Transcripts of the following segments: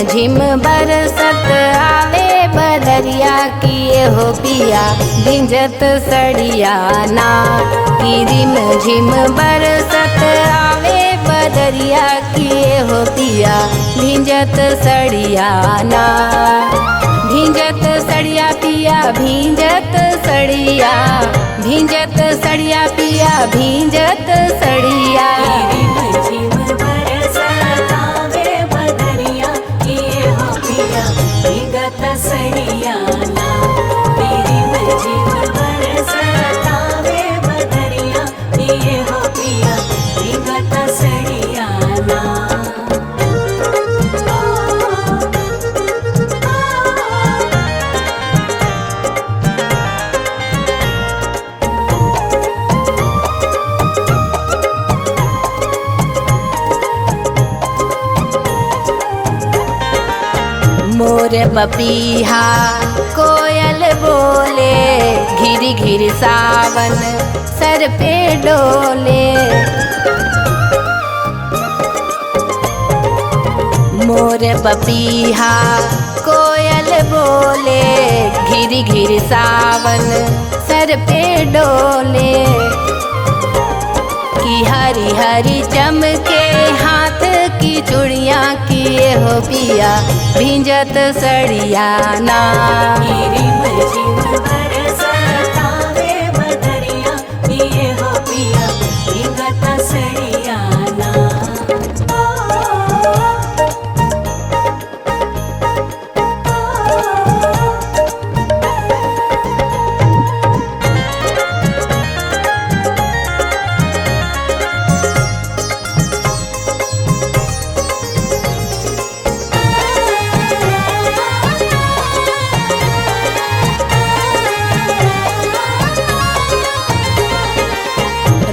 झिम बरसत आवे बदरिया किए हो पिया भिंजत सड़िया ना। कि रिम झिम बरसत आवे बदरिया किए हो पिया भिंजत सड़िया ना। भिंजत सड़िया पिया भिंजत सड़िया, भिंजत सड़िया पिया भिंजत सड़िया। सड़िया ना तेरी मर्जी बरसावे बदरिया ये हो पिया भीगत सड़िया ना। मोर पपीहा कोयल बोले घिरी घिरी सावन सर पे डोले। मोर पपीहा कोयल बोले घिरी घिरी सावन सर पे डोले। कि हरी हरी चमके हाथ की चूड़िया किए हो पिया भिंजत सड़िया ना। तेरी मर्जी बरसावे बदरिया ये हो पिया भीगत सड़िया ना।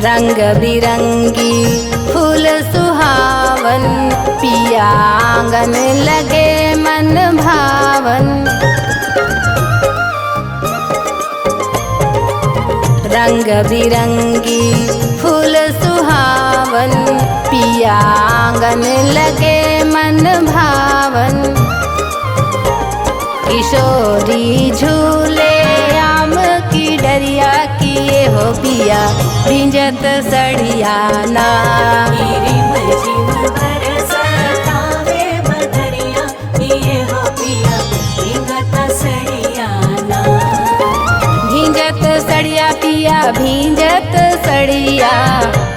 रंग बिरंगी फूल सुहावन पिया आंगन लगे मन भावन। रंग बिरंगी फूल सुहावन पिया आंगन लगे मन भावन। किशोरी झूले आम की डरिया किए हो पिया भिंजत सड़िया ना। तेरी मर्जी बरसावे बदरिया ये हो पिया भीगत सड़िया ना। भिंजत सड़िया पिया भिंजत सड़िया,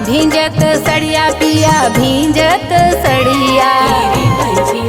भिंजत सड़िया पिया भिंजत सड़िया। तेरी मर्जी